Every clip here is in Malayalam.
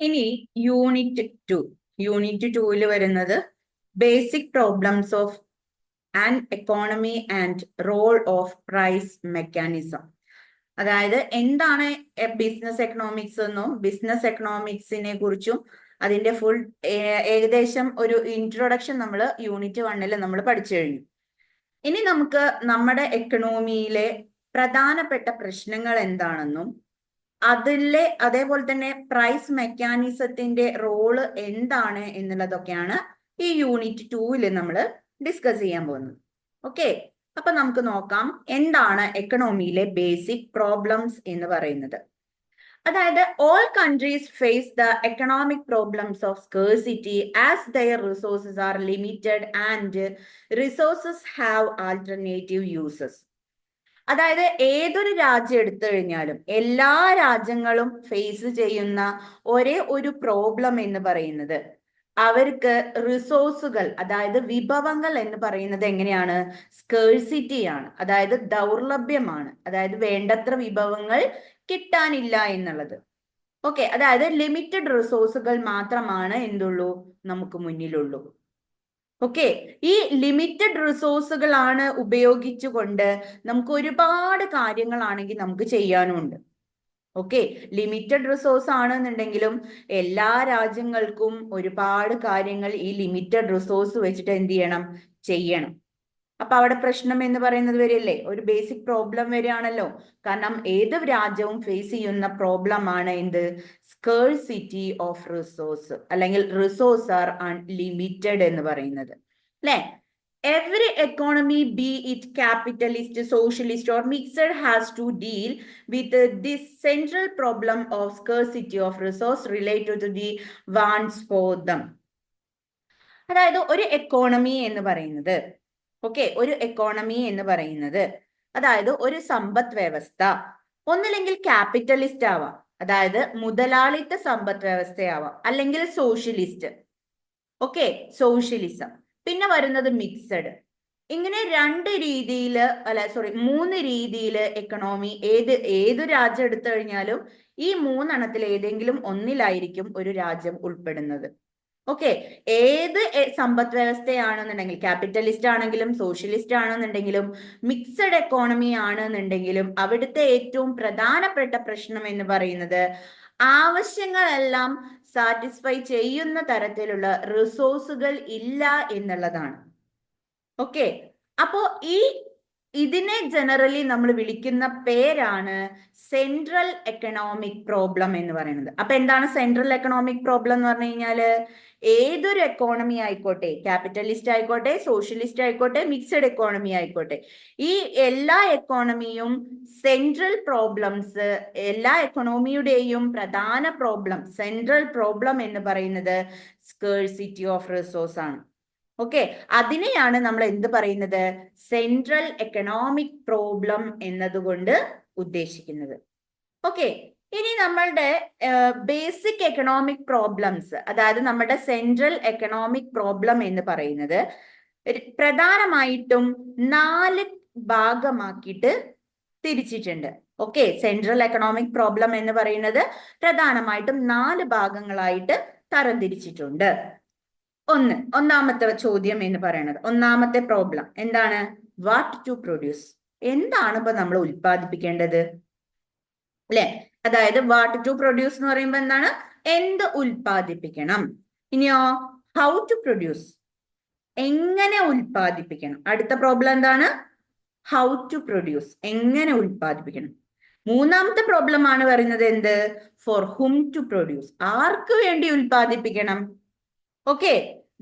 ഇനി യൂണിറ്റ് ടൂവിൽ വരുന്നത് basic problems of an economy and role of price mechanism. അതായത് എന്താണ് ബിസിനസ് എക്കണോമിക്സ് എന്നും ബിസിനസ് എക്കണോമിക്സിനെ കുറിച്ചും അതിന്റെ ഫുൾ ഏകദേശം ഒരു ഇൻട്രൊഡക്ഷൻ നമ്മൾ യൂണിറ്റ് 1 നമ്മൾ പഠിച്ചു കഴിഞ്ഞു. ഇനി നമുക്ക് നമ്മുടെ എക്കണോമിയിലെ പ്രധാനപ്പെട്ട പ്രശ്നങ്ങൾ എന്താണെന്നും അതേപോലെ തന്നെ പ്രൈസ് മെക്കാനിസത്തിന്റെ റോള് എന്താണ് എന്നുള്ളതൊക്കെയാണ് ഈ യൂണിറ്റ് 2 നമ്മൾ ഡിസ്കസ് ചെയ്യാൻ പോകുന്നത്. ഓക്കെ, അപ്പൊ നമുക്ക് നോക്കാം എന്താണ് എക്കണോമിയിലെ ബേസിക് പ്രോബ്ലംസ് എന്ന് പറയുന്നത്. അതായത് all countries face the economic problems of scarcity as their resources are limited and resources have alternative uses. അതായത് ഏതൊരു രാജ്യം എടുത്തു കഴിഞ്ഞാലും എല്ലാ രാജ്യങ്ങളും ഫേസ് ചെയ്യുന്ന ഒരേ ഒരു പ്രോബ്ലം എന്ന് പറയുന്നത് അവർക്ക് റിസോഴ്സുകൾ, അതായത് വിഭവങ്ങൾ എന്ന് പറയുന്നത് എങ്ങനെയാണ്? സ്കേഴ്സിറ്റി ആണ്, അതായത് ദൗർലഭ്യമാണ്, അതായത് വേണ്ടത്ര വിഭവങ്ങൾ കിട്ടാനില്ല എന്നുള്ളത്. ഓക്കെ, അതായത് ലിമിറ്റഡ് റിസോഴ്സുകൾ മാത്രമാണ് എന്തുള്ളൂ നമുക്ക് മുന്നിലുള്ളൂ. ഓക്കെ, ഈ ലിമിറ്റഡ് റിസോഴ്സുകളാണ് ഉപയോഗിച്ചുകൊണ്ട് നമുക്ക് ഒരുപാട് കാര്യങ്ങളാണെങ്കിൽ നമുക്ക് ചെയ്യാനുണ്ട്. ഓക്കെ, ലിമിറ്റഡ് റിസോഴ്സ് ആണെന്നുണ്ടെങ്കിലും എല്ലാ രാജ്യങ്ങൾക്കും ഒരുപാട് കാര്യങ്ങൾ ഈ ലിമിറ്റഡ് റിസോഴ്സ് വെച്ചിട്ട് എന്ത് ചെയ്യണം. അപ്പൊ അവിടെ പ്രശ്നം എന്ന് പറയുന്നത് വരില്ലേ, ഒരു ബേസിക് പ്രോബ്ലം വരികയാണല്ലോ. കാരണം ഏത് രാജ്യവും ഫേസ് ചെയ്യുന്ന പ്രോബ്ലം ആണ് എന്ത്? സ്കേഴ്സിറ്റി ഓഫ് റിസോഴ്സ്, അല്ലെങ്കിൽ റിസോഴ്സ് ആർ അൺലിമിറ്റഡ് എന്ന് പറയുന്നത് അല്ലെ. Every economy, be it capitalist, socialist or mixed, has to deal with this central problem of scarcity of resource related to the wants for them. അതായത് ഒരു എക്കോണമി എന്ന് പറയുന്നത്, ഓക്കെ, ഒരു എക്കോണമി എന്ന് പറയുന്നത് അതായത് ഒരു സമ്പദ് വ്യവസ്ഥ ഒന്നില്ലെങ്കിൽ ക്യാപിറ്റലിസ്റ്റ് ആവാം, അതായത് മുതലാളിത്ത സമ്പദ് വ്യവസ്ഥയാവാം, അല്ലെങ്കിൽ സോഷ്യലിസ്റ്റ്, ഓക്കെ, സോഷ്യലിസം. പിന്നെ വരുന്നത് മിക്സഡ്. ഇങ്ങനെ മൂന്ന് രീതിയിൽ എക്കണോമി ഏത് രാജ്യം എടുത്തു കഴിഞ്ഞാലും ഈ മൂന്നെണ്ണത്തിൽ ഏതെങ്കിലും ഒന്നിലായിരിക്കും ഒരു രാജ്യം ഉൾപ്പെടുന്നത്. ഓക്കെ, ഏത് സമ്പദ് വ്യവസ്ഥയാണെന്നുണ്ടെങ്കിൽ, ക്യാപിറ്റലിസ്റ്റ് ആണെങ്കിലും സോഷ്യലിസ്റ്റ് ആണെന്നുണ്ടെങ്കിലും മിക്സഡ് എക്കോണമി ആണെന്നുണ്ടെങ്കിലും അവിടുത്തെ ഏറ്റവും പ്രധാനപ്പെട്ട പ്രശ്നം എന്ന് പറയുന്നത് ആവശ്യങ്ങളെല്ലാം സാറ്റിസ്ഫൈ ചെയ്യുന്ന തരത്തിലുള്ള റിസോഴ്സുകൾ ഇല്ല എന്നുള്ളതാണ്. ഓക്കെ, അപ്പോ ഇതിനെ ജനറലി നമ്മൾ വിളിക്കുന്ന പേരാണ് സെൻട്രൽ എക്കണോമിക് പ്രോബ്ലം എന്ന് പറയുന്നത്. അപ്പൊ എന്താണ് സെൻട്രൽ എക്കണോമിക് പ്രോബ്ലം എന്ന് പറഞ്ഞു കഴിഞ്ഞാല് ഏതൊരു എക്കോണമി ആയിക്കോട്ടെ, ക്യാപിറ്റലിസ്റ്റ് ആയിക്കോട്ടെ, സോഷ്യലിസ്റ്റ് ആയിക്കോട്ടെ, മിക്സഡ് എക്കോണമി ആയിക്കോട്ടെ, ഈ എല്ലാ എക്കോണമിയും സെൻട്രൽ പ്രോബ്ലംസ്, എല്ലാ എക്കോണമിയുടെയും പ്രധാന പ്രോബ്ലം, സെൻട്രൽ പ്രോബ്ലം എന്ന് പറയുന്നത് സ്കേഴ്സിറ്റി ഓഫ് റിസോഴ്സ് ആണ്. ഓക്കെ, അതിനെയാണ് നമ്മൾ എന്ത് പറയുന്നത്? സെൻട്രൽ എക്കണോമിക് പ്രോബ്ലം എന്നതുകൊണ്ട് ഉദ്ദേശിക്കുന്നത്. ഓക്കെ, ഇനി നമ്മളുടെ ബേസിക് എക്കണോമിക് പ്രോബ്ലംസ്, അതായത് നമ്മുടെ സെൻട്രൽ എക്കണോമിക് പ്രോബ്ലം എന്ന് പറയുന്നത് പ്രധാനമായിട്ടും 4 ഭാഗമാക്കിയിട്ട് തിരിച്ചിട്ടുണ്ട്. ഓക്കെ, സെൻട്രൽ എക്കണോമിക് പ്രോബ്ലം എന്ന് പറയുന്നത് പ്രധാനമായിട്ടും 4 ഭാഗങ്ങളായിട്ട് തരംതിരിച്ചിട്ടുണ്ട്. ഒന്നാമത്തെ ചോദ്യം എന്ന് പറയുന്നത്, ഒന്നാമത്തെ പ്രോബ്ലം എന്താണ്? What to produce. എന്താണ് ഇപ്പൊ നമ്മൾ ഉൽപ്പാദിപ്പിക്കേണ്ടത് അല്ലെ? അതായത് വാട്ട് ടു പ്രൊഡ്യൂസ് എന്ന് പറയുമ്പോൾ എന്താണ്? എന്ത് ഉൽപ്പാദിപ്പിക്കണം. ഇനിയോ ഹൗ ടു പ്രൊഡ്യൂസ്, എങ്ങനെ ഉൽപ്പാദിപ്പിക്കണം. അടുത്ത പ്രോബ്ലം എന്താണ്? ഹൗ ടു പ്രൊഡ്യൂസ്, എങ്ങനെ ഉൽപ്പാദിപ്പിക്കണം. മൂന്നാമത്തെ പ്രോബ്ലം ആണ് പറയുന്നത് എന്ത്? ഫോർ ഹും ടു പ്രൊഡ്യൂസ്, ആർക്ക് വേണ്ടി ഉൽപ്പാദിപ്പിക്കണം. ഓക്കെ,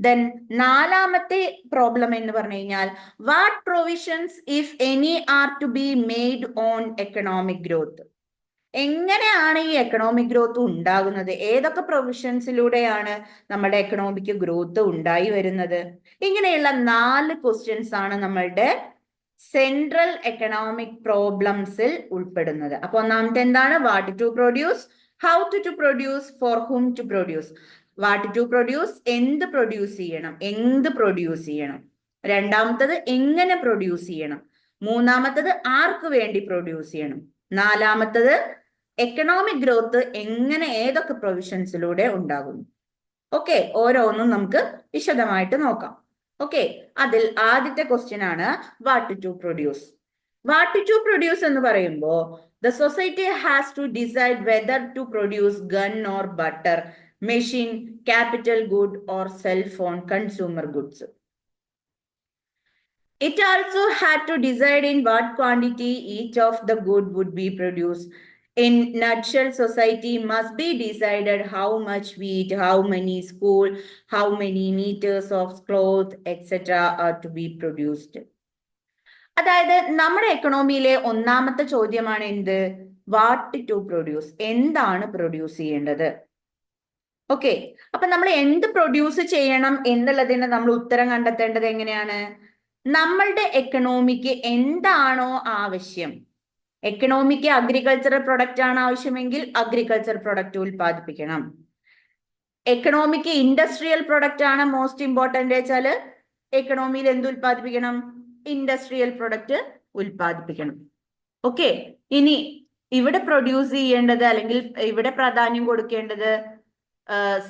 ദെൻ നാലാമത്തെ പ്രോബ്ലം എന്ന് പറഞ്ഞു കഴിഞ്ഞാൽ what provisions if any are to be made on economic growth. എങ്ങനെയാണ് ഈ എക്കണോമിക് ഗ്രോത്ത് ഉണ്ടാകുന്നത്? ഏതൊക്കെ പ്രൊവിഷൻസിലൂടെയാണ് നമ്മുടെ എക്കണോമിക് ഗ്രോത്ത് ഉണ്ടായി വരുന്നത്? ഇങ്ങനെയുള്ള 4 ക്വസ്റ്റ്യൻസ് ആണ് നമ്മളുടെ സെൻട്രൽ എക്കണോമിക് പ്രോബ്ലംസിൽ ഉൾപ്പെടുന്നത്. അപ്പൊ ഒന്നാമത്തെ എന്താണ്? What to produce, how to produce, for whom to produce. What to produce, എന്ത് പ്രൊഡ്യൂസ് ചെയ്യണം, എന്ത് പ്രൊഡ്യൂസ് ചെയ്യണം. രണ്ടാമത്തത് എങ്ങനെ പ്രൊഡ്യൂസ് ചെയ്യണം. മൂന്നാമത്തത് ആർക്ക് വേണ്ടി പ്രൊഡ്യൂസ് ചെയ്യണം. നാലാമത്തത് എക്കണോമിക് ഗ്രോത്ത് എങ്ങനെ ഏതൊക്കെ പ്രൊവിഷൻസിലൂടെ ഉണ്ടാകുന്നു? ഓക്കെ, ഓരോന്നും നമുക്ക് വിശദമായിട്ട് നോക്കാം. ഓക്കെ, അതിൽ ആദ്യത്തെ ക്വസ്റ്റ്യൻ ആണ് what to produce. What to produce എന്ന് പറയുമ്പോൾ the society has to decide whether to produce gun or butter, machine, capital good or cell phone, consumer goods. It also had to decide in what quantity each of the good would be produced. In nutshell, society must be decided how much wheat, how many school, how many meters of cloth, etc. are to be produced. അതായത് നമ്മുടെ എക്കണോമിയിലെ ഒന്നാമത്തെ ചോദ്യമാണ് എന്ത്? വാട്ട് ടു പ്രൊഡ്യൂസ്, എന്താണ് പ്രൊഡ്യൂസ് ചെയ്യേണ്ടത്? ഓക്കെ, അപ്പൊ നമ്മൾ എന്ത് പ്രൊഡ്യൂസ് ചെയ്യണം എന്നുള്ളതിന് നമ്മൾ ഉത്തരം കണ്ടെത്തേണ്ടത് എങ്ങനെയാണ്? നമ്മളുടെ എക്കണോമിക്ക് എന്താണോ ആവശ്യം, എക്കണോമിക്ക് അഗ്രികൾച്ചറൽ പ്രൊഡക്റ്റ് ആണ് ആവശ്യമെങ്കിൽ അഗ്രികൾച്ചർ പ്രൊഡക്റ്റ് ഉൽപ്പാദിപ്പിക്കണം. എക്കണോമിക്ക് ഇൻഡസ്ട്രിയൽ പ്രൊഡക്റ്റ് ആണ് മോസ്റ്റ് ഇമ്പോർട്ടന്റ് വെച്ചാല് എക്കണോമിയിൽ എന്ത് ഉൽപ്പാദിപ്പിക്കണം? ഇൻഡസ്ട്രിയൽ പ്രൊഡക്റ്റ് ഉൽപ്പാദിപ്പിക്കണം. ഓക്കെ, ഇനി ഇവിടെ പ്രൊഡ്യൂസ് ചെയ്യേണ്ടത് അല്ലെങ്കിൽ ഇവിടെ പ്രാധാന്യം കൊടുക്കേണ്ടത്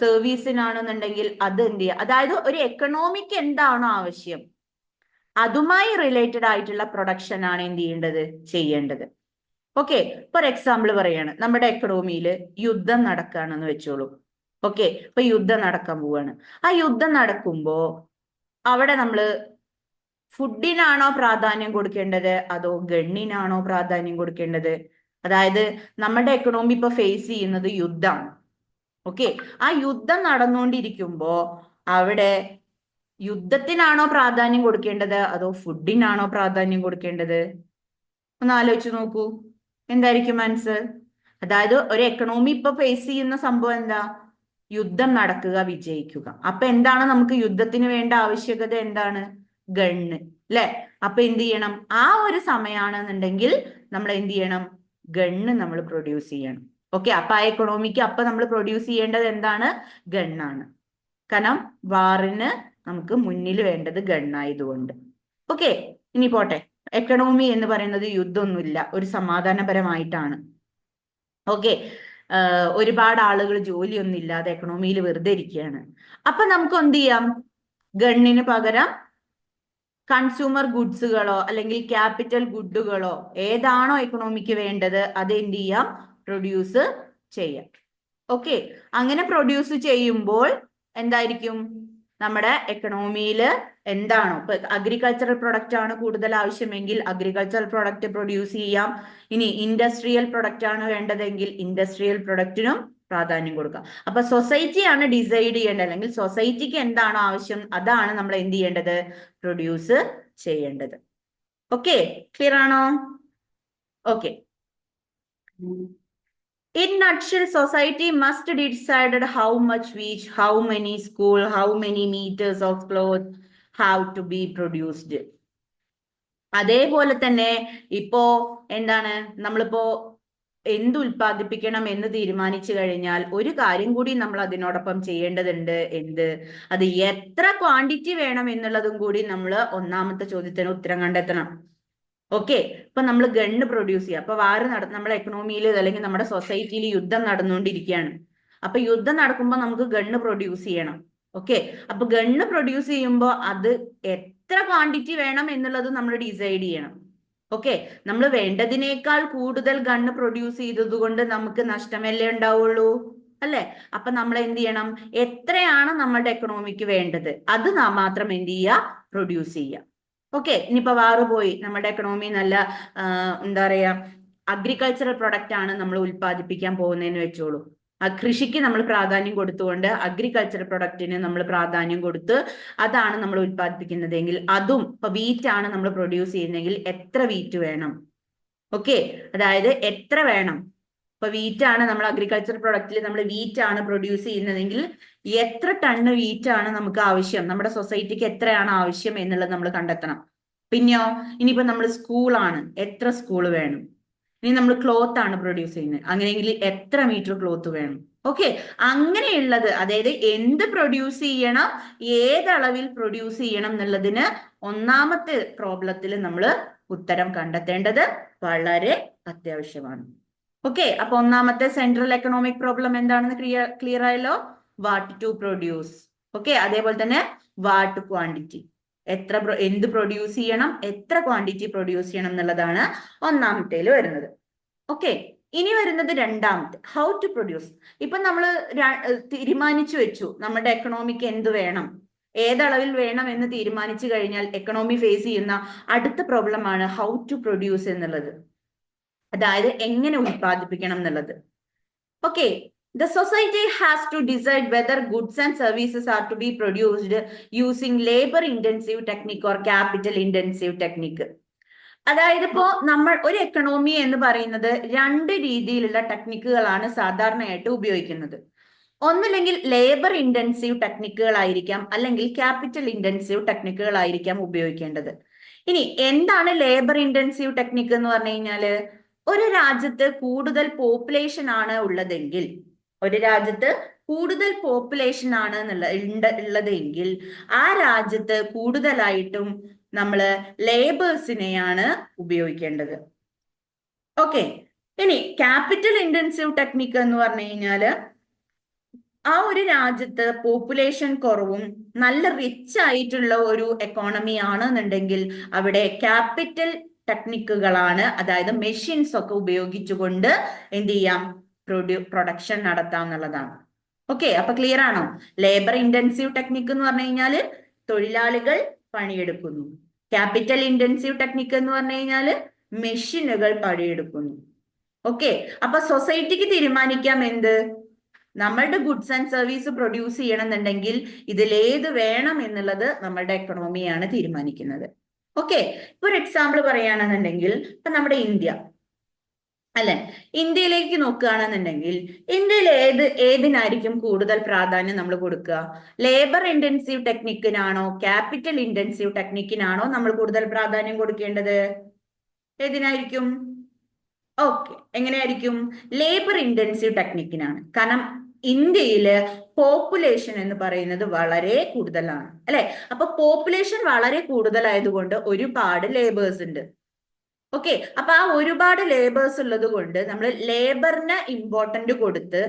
സർവീസിനാണെന്നുണ്ടെങ്കിൽ അത് എന്ത് ചെയ്യുക? അതായത് ഒരു എക്കണോമിക്ക് എന്താണോ ആവശ്യം അതുമായി റിലേറ്റഡ് ആയിട്ടുള്ള പ്രൊഡക്ഷൻ ആണ് എന്ത് ചെയ്യേണ്ടത്? ചെയ്യേണ്ടത്. ഓക്കെ, ഫോർ എക്സാമ്പിൾ പറയാണ്, നമ്മുടെ എക്കണോമിയിൽ യുദ്ധം നടക്കുകയാണെന്ന് വെച്ചോളൂ. ഓക്കെ, ഇപ്പൊ യുദ്ധം നടക്കാൻ പോവാണ്. ആ യുദ്ധം നടക്കുമ്പോ അവിടെ നമ്മള് ഫുഡിനാണോ പ്രാധാന്യം കൊടുക്കേണ്ടത് അതോ ഗണ്ണിനാണോ പ്രാധാന്യം കൊടുക്കേണ്ടത്? അതായത് നമ്മുടെ എക്കണോമി ഇപ്പൊ ഫേസ് ചെയ്യുന്നത് യുദ്ധമാണ്. ഓക്കെ, ആ യുദ്ധം നടന്നുകൊണ്ടിരിക്കുമ്പോ അവിടെ യുദ്ധത്തിനാണോ പ്രാധാന്യം കൊടുക്കേണ്ടത് അതോ ഫുഡിനാണോ പ്രാധാന്യം കൊടുക്കേണ്ടത്? ഒന്ന് ആലോചിച്ച് നോക്കൂ, എന്തായിരിക്കും ആൻസർ? അതായത് ഒരു എക്കണോമി ഇപ്പൊ ഫേസ് ചെയ്യുന്ന സംഭവം എന്താ? യുദ്ധം നടക്കുക, വിജയിക്കുക. അപ്പൊ എന്താണ് നമുക്ക് യുദ്ധത്തിന് വേണ്ട ആവശ്യകത? എന്താണ്? ഗണ്ണ്, അല്ലെ? അപ്പൊ എന്ത് ചെയ്യണം? ആ ഒരു സമയമാണെന്നുണ്ടെങ്കിൽ നമ്മൾ എന്ത് ചെയ്യണം? ഗണ്ണ് നമ്മൾ പ്രൊഡ്യൂസ് ചെയ്യണം. ഓക്കെ, അപ്പൊ ആ എക്കണോമിക്ക് അപ്പൊ നമ്മൾ പ്രൊഡ്യൂസ് ചെയ്യേണ്ടത് എന്താണ്? ഗണ്ണാണ്. കാരണം വാറിന് നമുക്ക് മുന്നിൽ വേണ്ടത് ഗണ്ണായതുകൊണ്ട്. ഓക്കെ, ഇനി പോട്ടെ. എക്കണോമി എന്ന് പറയുന്നത് യുദ്ധമൊന്നുമില്ല, ഒരു സമാധാനപരമായിട്ടാണ്. ഓക്കെ, ഒരുപാട് ആളുകൾ ജോലിയൊന്നും ഇല്ലാതെ എക്കണോമിയിൽ വെറുതെ ഇരിക്കുകയാണ്. അപ്പൊ നമുക്ക് എന്ത് ചെയ്യാം? ഗണ്ണിന് പകരം കൺസ്യൂമർ ഗുഡ്സുകളോ അല്ലെങ്കിൽ ക്യാപിറ്റൽ ഗുഡുകളോ ഏതാണോ എക്കണോമിക്ക് വേണ്ടത് അത് എന്ത് ചെയ്യാം? പ്രൊഡ്യൂസ് ചെയ്യാം. ഓക്കെ, അങ്ങനെ പ്രൊഡ്യൂസ് ചെയ്യുമ്പോൾ എന്തായിരിക്കും? നമ്മുടെ എക്കണോമിയിൽ എന്താണോ, ഇപ്പൊ അഗ്രികൾച്ചറൽ പ്രൊഡക്റ്റ് ആണ് കൂടുതൽ ആവശ്യമെങ്കിൽ അഗ്രികൾച്ചറൽ പ്രൊഡക്റ്റ് പ്രൊഡ്യൂസ് ചെയ്യാം. ഇനി ഇൻഡസ്ട്രിയൽ പ്രൊഡക്റ്റ് ആണ് വേണ്ടതെങ്കിൽ ഇൻഡസ്ട്രിയൽ പ്രൊഡക്റ്റിനും പ്രാധാന്യം കൊടുക്കാം. അപ്പൊ സൊസൈറ്റിയാണ് ഡിസൈഡ് ചെയ്യേണ്ടത്, അല്ലെങ്കിൽ സൊസൈറ്റിക്ക് എന്താണോ ആവശ്യം അതാണ് നമ്മൾ എന്ത് ചെയ്യേണ്ടത്? പ്രൊഡ്യൂസ് ചെയ്യേണ്ടത്. ഓക്കെ, ക്ലിയർ ആണോ? Okay, in nutshell, society must decide how much wheat, how many school, how many meters of cloth have to be produced. അതേപോലെ തന്നെ ഇപ്പോ എന്താണ്, നമ്മളിപ്പോ എന്ത് ഉൽപ്പാദിപ്പിക്കണം എന്ന് തീരുമാനിച്ചു കഴിഞ്ഞാൽ ഒരു കാര്യം കൂടി നമ്മൾ അതിനോടൊപ്പം ചെയ്യേണ്ടതുണ്ട്. എന്ത്? അത് എത്ര ക്വാണ്ടിറ്റി വേണം എന്നുള്ളതും കൂടി നമ്മൾ ഒന്നാമത്തെ ചോദ്യത്തിന് ഉത്തരം കണ്ടെത്തണം. ഓക്കെ, ഇപ്പൊ നമ്മൾ ഗണ്ണ് പ്രൊഡ്യൂസ് ചെയ്യുക. അപ്പൊ വാറ് നമ്മുടെ എക്കണോമിയിൽ അല്ലെങ്കിൽ നമ്മുടെ സൊസൈറ്റിയിൽ യുദ്ധം നടന്നുകൊണ്ടിരിക്കുകയാണ്. അപ്പൊ യുദ്ധം നടക്കുമ്പോൾ നമുക്ക് ഗണ്ണ് പ്രൊഡ്യൂസ് ചെയ്യണം. ഓക്കെ, അപ്പൊ ഗണ്ണ് പ്രൊഡ്യൂസ് ചെയ്യുമ്പോൾ അത് എത്ര ക്വാണ്ടിറ്റി വേണം എന്നുള്ളത് നമ്മൾ ഡിസൈഡ് ചെയ്യണം. ഓക്കെ, നമ്മൾ വേണ്ടതിനേക്കാൾ കൂടുതൽ ഗണ്ണ് പ്രൊഡ്യൂസ് ചെയ്തത് കൊണ്ട് നമുക്ക് നഷ്ടമല്ലേ ഉണ്ടാവുള്ളൂ, അല്ലെ? അപ്പൊ നമ്മൾ എന്ത് ചെയ്യണം? എത്രയാണ് നമ്മളുടെ എക്കണോമിക്ക് വേണ്ടത് അത് മാത്രം എന്ത് ചെയ്യുക? പ്രൊഡ്യൂസ് ചെയ്യുക. ഓക്കെ, ഇനിയിപ്പോ വാറ് പോയി, നമ്മുടെ എക്കണോമി നല്ല എന്താ പറയാ അഗ്രികൾച്ചറൽ പ്രൊഡക്റ്റ് ആണ് നമ്മൾ ഉൽപ്പാദിപ്പിക്കാൻ പോകുന്നതെന്ന് വെച്ചോളൂ. ആ കൃഷിക്ക് നമ്മൾ പ്രാധാന്യം കൊടുത്തുകൊണ്ട് അഗ്രികൾച്ചറൽ പ്രൊഡക്റ്റിന് നമ്മൾ പ്രാധാന്യം കൊടുത്ത് അതാണ് നമ്മൾ ഉൽപ്പാദിപ്പിക്കുന്നതെങ്കിൽ അതും ഇപ്പൊ വീറ്റ് ആണ് നമ്മൾ പ്രൊഡ്യൂസ് ചെയ്യുന്നതെങ്കിൽ എത്ര വീറ്റ് വേണം? ഓക്കെ, അതായത് എത്ര വേണം? ഇപ്പൊ വീറ്റ് ആണ് നമ്മൾ അഗ്രികൾച്ചർ പ്രൊഡക്റ്റിൽ നമ്മൾ വീറ്റ് ആണ് പ്രൊഡ്യൂസ് ചെയ്യുന്നതെങ്കിൽ എത്ര ടണ്ണ് വീറ്റ് ആണ് നമുക്ക് ആവശ്യം, നമ്മുടെ സൊസൈറ്റിക്ക് എത്രയാണ് ആവശ്യം എന്നുള്ളത് നമ്മൾ കണ്ടെത്തണം. പിന്നെയോ ഇനിയിപ്പോ നമ്മൾ സ്കൂളാണ്, എത്ര സ്കൂൾ വേണം? ഇനി നമ്മൾ ക്ലോത്ത് ആണ് പ്രൊഡ്യൂസ് ചെയ്യുന്നത്, അങ്ങനെയെങ്കിൽ എത്ര മീറ്റർ ക്ലോത്ത് വേണം? ഓക്കെ, അങ്ങനെയുള്ളത്, അതായത് എന്ത് പ്രൊഡ്യൂസ് ചെയ്യണം, ഏതളവിൽ പ്രൊഡ്യൂസ് ചെയ്യണം എന്നുള്ളതിന് ഒന്നാമത്തെ പ്രോബ്ലത്തിൽ നമ്മൾ ഉത്തരം കണ്ടെത്തേണ്ടത് വളരെ അത്യാവശ്യമാണ്. ഓക്കെ, അപ്പൊ ഒന്നാമത്തെ സെൻട്രൽ എക്കണോമിക് പ്രോബ്ലം എന്താണെന്ന് ക്ലിയർ ആയല്ലോ? What to produce. ഓക്കെ, അതേപോലെ തന്നെ വാട്ട് ക്വാണ്ടിറ്റി, എന്ത് പ്രൊഡ്യൂസ് ചെയ്യണം, എത്ര ക്വാണ്ടിറ്റി പ്രൊഡ്യൂസ് ചെയ്യണം എന്നുള്ളതാണ് ഒന്നാമത്തേല് വരുന്നത്. ഓക്കെ, ഇനി വരുന്നത് രണ്ടാമത്തെ, ഹൗ ടു പ്രൊഡ്യൂസ്. ഇപ്പൊ നമ്മൾ തീരുമാനിച്ചു വെച്ചു നമ്മുടെ എക്കണോമിക്ക് എന്ത് വേണം, ഏതളവിൽ വേണം എന്ന് തീരുമാനിച്ചു കഴിഞ്ഞാൽ എക്കണോമി ഫേസ് ചെയ്യുന്ന അടുത്ത പ്രോബ്ലം ആണ് ഹൗ ടു പ്രൊഡ്യൂസ് എന്നുള്ളത്. അതായത് എങ്ങനെ ഉൽപ്പാദിപ്പിക്കണം എന്നുള്ളത്. Okay, the society has to decide whether goods and services are to be produced using labor intensive technique or capital intensive technique. അതായത് ഇപ്പോ നമ്മൾ ഒരു എക്കണോമി എന്ന് പറയുന്നത് രണ്ട് രീതിയിലുള്ള ടെക്നിക്കുകളാണ് സാധാരണയായിട്ട് ഉപയോഗിക്കുന്നത്. ഒന്നില്ലെങ്കിൽ ലേബർ ഇന്റൻസീവ് ടെക്നിക്കുകളായിരിക്കാം, അല്ലെങ്കിൽ ക്യാപിറ്റൽ ഇന്റൻസീവ് ടെക്നിക്കുകളായിരിക്കാം ഉപയോഗിക്കേണ്ടത്. ഇനി എന്താണ് ലേബർ ഇന്റൻസീവ് ടെക്നിക്ക് എന്ന് പറഞ്ഞു കഴിഞ്ഞാല്, ഒരു രാജ്യത്ത് കൂടുതൽ പോപ്പുലേഷൻ ആണ് ഉള്ളതെങ്കിൽ, ഒരു രാജ്യത്ത് കൂടുതൽ പോപ്പുലേഷൻ ആണ് ഉള്ളതെങ്കിൽ ആ രാജ്യത്ത് കൂടുതലായിട്ടും നമ്മള് ലേബേഴ്സിനെയാണ് ഉപയോഗിക്കേണ്ടത്. ഓക്കെ, ഇനി ക്യാപിറ്റൽ ഇന്റൻസീവ് ടെക്നിക്ക് എന്ന് പറഞ്ഞു കഴിഞ്ഞാല്, ആ ഒരു രാജ്യത്ത് പോപ്പുലേഷൻ കുറവും നല്ല റിച്ച് ആയിട്ടുള്ള ഒരു എക്കോണമി ആണെന്നുണ്ടെങ്കിൽ അവിടെ ക്യാപിറ്റൽ ടെക്നിക്കുകളാണ്, അതായത് മെഷീൻസ് ഒക്കെ ഉപയോഗിച്ചുകൊണ്ട് എന്ത് ചെയ്യാം, പ്രൊഡക്ഷൻ നടത്താം എന്നുള്ളതാണ്. ഓക്കെ, അപ്പൊ ക്ലിയർ ആണോ? ലേബർ ഇന്റൻസീവ് ടെക്നിക്ക് എന്ന് പറഞ്ഞു കഴിഞ്ഞാല് തൊഴിലാളികൾ പണിയെടുക്കുന്നു. ക്യാപിറ്റൽ ഇന്റൻസീവ് ടെക്നിക്ക് എന്ന് പറഞ്ഞു കഴിഞ്ഞാല് മെഷീനുകൾ പണിയെടുക്കുന്നു. ഓക്കെ, അപ്പൊ സൊസൈറ്റിക്ക് തീരുമാനിക്കാം എന്ത്, നമ്മളുടെ ഗുഡ്സ് ആൻഡ് സർവീസ് പ്രൊഡ്യൂസ് ചെയ്യണമെന്നുണ്ടെങ്കിൽ ഇതിലേത് വേണം എന്നുള്ളത് നമ്മളുടെ എക്കണോമിയാണ് തീരുമാനിക്കുന്നത്. ഓക്കെ, ഇപ്പൊ ഒരു എക്സാമ്പിൾ പറയുകയാണെന്നുണ്ടെങ്കിൽ ഇപ്പൊ നമ്മുടെ ഇന്ത്യ അല്ലെ, ഇന്ത്യയിലേക്ക് നോക്കുകയാണെന്നുണ്ടെങ്കിൽ ഇന്ത്യയിൽ ഏതിനായിരിക്കും കൂടുതൽ പ്രാധാന്യം നമ്മൾ കൊടുക്കുക? ലേബർ ഇന്റൻസീവ് ടെക്നിക്കിനാണോ ക്യാപിറ്റൽ ഇന്റൻസീവ് ടെക്നിക്കിനാണോ നമ്മൾ കൂടുതൽ പ്രാധാന്യം കൊടുക്കേണ്ടത്? ഏതിനായിരിക്കും? ഓക്കെ, എങ്ങനെയായിരിക്കും? ലേബർ ഇന്റൻസീവ് ടെക്നിക്കിനാണ്. കാരണം ഇന്ത്യയില് പോപ്പുലേഷൻ എന്ന് പറയുന്നത് വളരെ കൂടുതലാണ് അല്ലെ. അപ്പൊ പോപ്പുലേഷൻ വളരെ കൂടുതലായതുകൊണ്ട് ഒരുപാട് ലേബേഴ്സ് ഉണ്ട്. ഓക്കെ, അപ്പൊ ആ ഒരുപാട് ലേബേഴ്സ് ഉള്ളത് കൊണ്ട് നമ്മൾ ലേബറിന് ഇമ്പോർട്ടന്റ് കൊടുത്ത്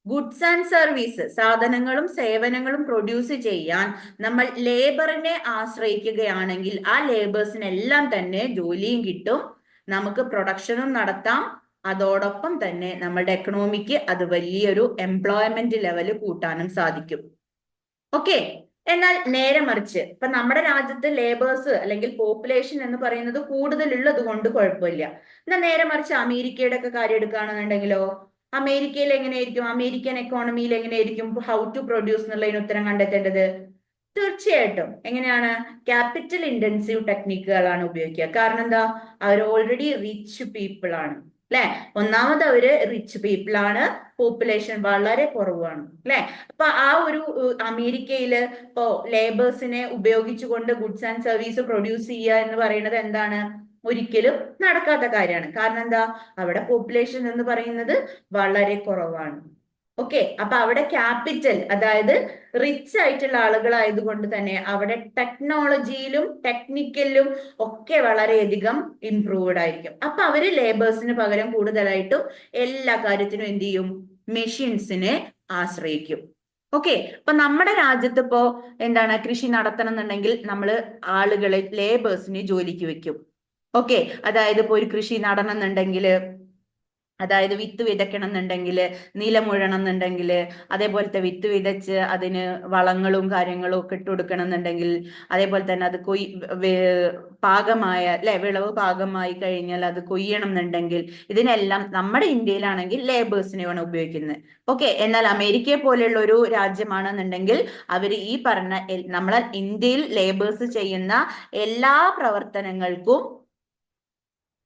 ഗുഡ്സ് ആൻഡ് സർവീസ്, സാധനങ്ങളും സേവനങ്ങളും പ്രൊഡ്യൂസ് ചെയ്യാൻ നമ്മൾ ലേബറിനെ ആശ്രയിക്കുകയാണെങ്കിൽ ആ ലേബേഴ്സിനെല്ലാം തന്നെ ജോലിയും കിട്ടും, നമുക്ക് പ്രൊഡക്ഷനും നടത്താം, അതോടൊപ്പം തന്നെ നമ്മുടെ എക്കണോമിക്ക് അത് വലിയൊരു എംപ്ലോയ്മെന്റ് ലെവല് കൂട്ടാനും സാധിക്കും. ഓക്കെ, എന്നാൽ നേരെ മറിച്ച് ഇപ്പൊ നമ്മുടെ രാജ്യത്ത് ലേബേഴ്സ് അല്ലെങ്കിൽ പോപ്പുലേഷൻ എന്ന് പറയുന്നത് കൂടുതലുള്ളത് കൊണ്ട് കുഴപ്പമില്ല. എന്നാൽ നേരെ മറിച്ച് അമേരിക്കയുടെ ഒക്കെ കാര്യം എടുക്കുകയാണെന്നുണ്ടെങ്കിലോ, അമേരിക്കയിൽ എങ്ങനെയായിരിക്കും, അമേരിക്കൻ എക്കോണമിയിൽ എങ്ങനെയായിരിക്കും ഹൗ ടു പ്രൊഡ്യൂസ് എന്നുള്ളതിന് ഉത്തരം കണ്ടെത്തേണ്ടത്? തീർച്ചയായിട്ടും എങ്ങനെയാണ്? ക്യാപിറ്റൽ ഇന്റൻസീവ് ടെക്നിക്കുകളാണ് ഉപയോഗിക്കുക. കാരണം എന്താ, അവർ ഓൾറെഡി റിച്ച് പീപ്പിൾ ആണ് അല്ലെ. ഒന്നാമത് അവര് റിച്ച് പീപ്പിൾ ആണ്, പോപ്പുലേഷൻ വളരെ കുറവാണ് അല്ലെ. അപ്പൊ ആ ഒരു അമേരിക്കയില് ഇപ്പോ ലേബേഴ്സിനെ ഉപയോഗിച്ചുകൊണ്ട് ഗുഡ്സ് ആൻഡ് സർവീസ് പ്രൊഡ്യൂസ് ചെയ്യുക എന്ന് പറയുന്നത് എന്താണ്, ഒരിക്കലും നടക്കാത്ത കാര്യമാണ്. കാരണം എന്താ, അവിടെ പോപ്പുലേഷൻ എന്ന് പറയുന്നത് വളരെ കുറവാണ്. ഓക്കെ, അപ്പൊ അവിടെ ക്യാപിറ്റൽ, അതായത് റിച്ച് ആയിട്ടുള്ള ആളുകളായതുകൊണ്ട് തന്നെ അവിടെ ടെക്നോളജിയിലും ടെക്നിക്കലിലും ഒക്കെ വളരെയധികം ഇംപ്രൂവ്ഡ് ആയിരിക്കും. അപ്പൊ അവര് ലേബേഴ്സിന് പകരം കൂടുതലായിട്ടും എല്ലാ കാര്യത്തിനും എന്ത് ചെയ്യും, മെഷീൻസിനെ ആശ്രയിക്കും. ഓക്കെ, അപ്പൊ നമ്മുടെ രാജ്യത്ത് ഇപ്പോ എന്താണ്, കൃഷി നടത്തണം എന്നുണ്ടെങ്കിൽ നമ്മൾ ആളുകളെ, ലേബേഴ്സിനെ ജോലിക്ക് വെക്കും. ഓക്കെ, അതായത് ഇപ്പൊ ഒരു കൃഷി നടണം എന്നുണ്ടെങ്കിൽ, അതായത് വിത്ത് വിതയ്ക്കണം എന്നുണ്ടെങ്കിൽ, നിലമുഴണം എന്നുണ്ടെങ്കിൽ, അതേപോലത്തെ വിത്ത് വിതച്ച് അതിന് വളങ്ങളും കാര്യങ്ങളും ഒക്കെ ഇട്ട് കൊടുക്കണം എന്നുണ്ടെങ്കിൽ, അതേപോലെ തന്നെ അത് പാകമായ അല്ലെ, വിളവ് പാകമായി കഴിഞ്ഞാൽ അത് കൊയ്യണം എന്നുണ്ടെങ്കിൽ, ഇതിനെല്ലാം നമ്മുടെ ഇന്ത്യയിലാണെങ്കിൽ ലേബേഴ്സിനെയാണ് ഉപയോഗിക്കുന്നത്. ഓക്കെ, എന്നാൽ അമേരിക്കയെ പോലെയുള്ള ഒരു രാജ്യമാണെന്നുണ്ടെങ്കിൽ അവർ ഈ പറഞ്ഞ നമ്മളെ ഇന്ത്യയിൽ ലേബേഴ്സ് ചെയ്യുന്ന എല്ലാ പ്രവർത്തനങ്ങൾക്കും